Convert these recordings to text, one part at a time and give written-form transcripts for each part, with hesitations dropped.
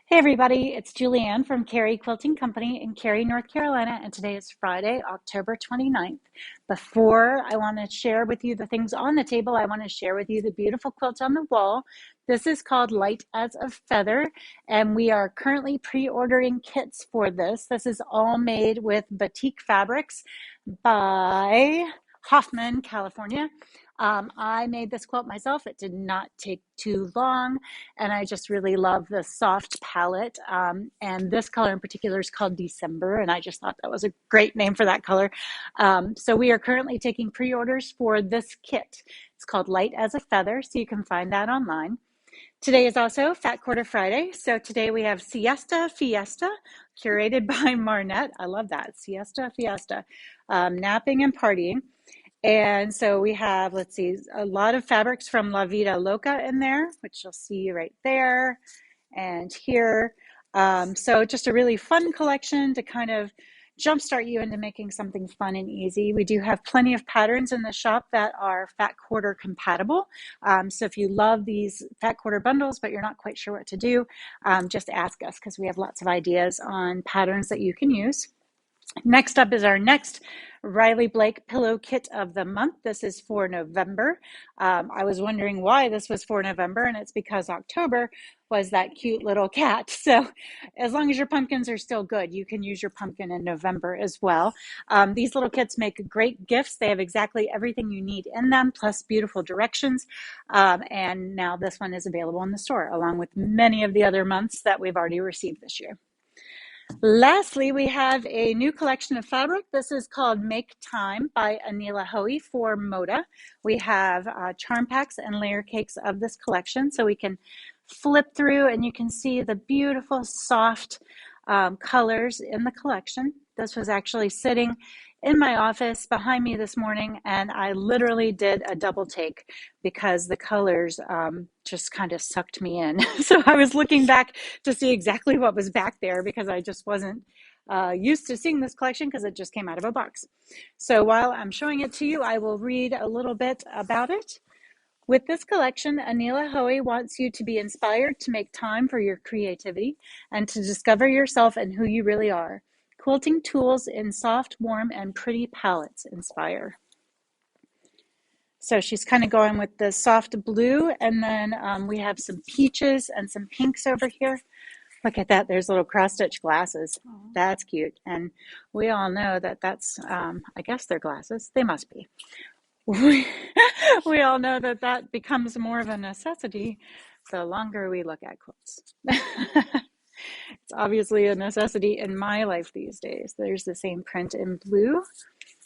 Hey everybody, it's Julianne from Cary Quilting Company in Cary, North Carolina, and today is Friday, October 29th. Before I want to share with you the things on the table, I want to share with you the beautiful quilt on the wall. This is called Light as a Feather, and we are currently pre-ordering kits for this. This is all made with batik fabrics by Hoffman, California. I made this quilt myself. It did not take too long, and I just really love the soft palette. And this color in particular is called December, and I just thought that was a great name for that color. So we are currently taking pre-orders for this kit. It's called Light as a Feather, so you can find that online. Today is also Fat Quarter Friday, so today we have Siesta Fiesta, curated by Marnette. I love that, Siesta Fiesta, napping and partying. And so we have, let's see, a lot of fabrics from La Vida Loca in there, which you'll see right there and here. So just a really fun collection to kind of jumpstart you into making something fun and easy. We do have plenty of patterns in the shop that are fat quarter compatible. So if you love these fat quarter bundles, but you're not quite sure what to do, just ask us because we have lots of ideas on patterns that you can use. Next up is our next Riley Blake Pillow Kit of the month. This is for November. I was wondering why this was for November, and it's because October was that cute little cat. So as long as your pumpkins are still good, you can use your pumpkin in November as well. These little kits make great gifts. They have exactly everything you need in them, plus beautiful directions. And now this one is available in the store, along with many of the other months that we've already received this year. Lastly, we have a new collection of fabric. This is called Make Time by Aneela Hoey for Moda. We have charm packs and layer cakes of this collection, so we can flip through and you can see the beautiful soft colors in the collection. This was actually sitting in my office behind me this morning, and I literally did a double take because the colors just kind of sucked me in. So I was looking back to see exactly what was back there because I just wasn't used to seeing this collection because it just came out of a box. So while I'm showing it to you, I will read a little bit about it. With this collection, Aneela Hoey wants you to be inspired to make time for your creativity and to discover yourself and who you really are. Quilting tools in soft, warm, and pretty palettes inspire. So she's kind of going with the soft blue, and then we have some peaches and some pinks over here. Look at that, there's little cross-stitch glasses. That's cute. And we all know that that's, I guess they're glasses. They must be. We all know that that becomes more of a necessity the longer we look at quilts. It's obviously a necessity in my life these days. There's the same print in blue,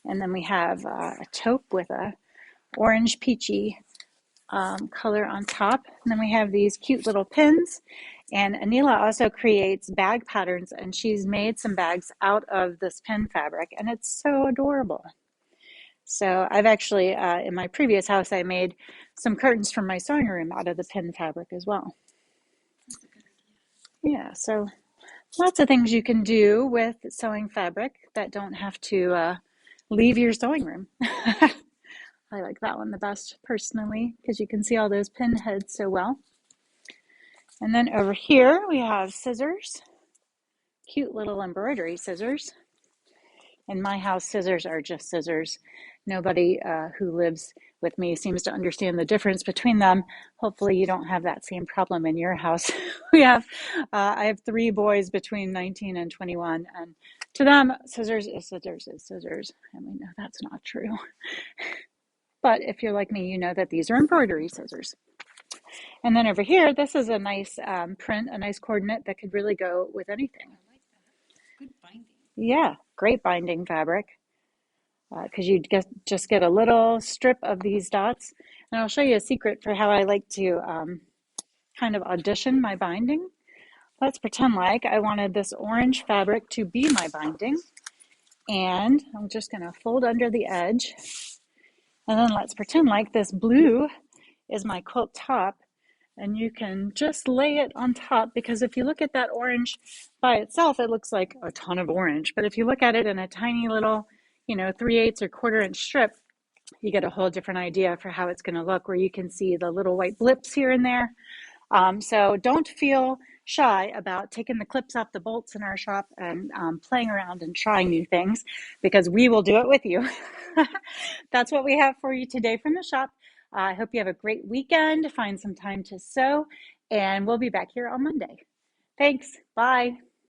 and then we have a taupe with a orange peachy color on top. And then we have these cute little pins. And Aneela also creates bag patterns, and she's made some bags out of this pin fabric, and it's so adorable. So I've actually, in my previous house, I made some curtains from my sewing room out of the pin fabric as well. Yeah, so lots of things you can do with sewing fabric that don't have to leave your sewing room. I like that one the best personally because you can see all those pin heads so well. And then over here we have scissors, cute little embroidery scissors. In my house, scissors are just scissors. Nobody who lives with me seems to understand the difference between them. Hopefully you don't have that same problem in your house. I have 3 boys between 19 and 21, and to them, scissors is scissors is scissors. And we know that's not true. But if you're like me, you know that these are embroidery scissors. And then over here, this is a nice print, a nice coordinate that could really go with anything. I like that. Good binding. Yeah, great binding fabric. Because you just get a little strip of these dots. And I'll show you a secret for how I like to kind of audition my binding. Let's pretend like I wanted this orange fabric to be my binding. And I'm just going to fold under the edge. And then let's pretend like this blue is my quilt top. And you can just lay it on top, because if you look at that orange by itself, it looks like a ton of orange. But if you look at it in a tiny little, 3/8 or 1/4 inch strip, you get a whole different idea for how it's going to look, where you can see the little white blips here and there. So don't feel shy about taking the clips off the bolts in our shop and playing around and trying new things because we will do it with you. That's what we have for you today from the shop. I hope you have a great weekend. Find some time to sew, and we'll be back here on Monday. Thanks. Bye.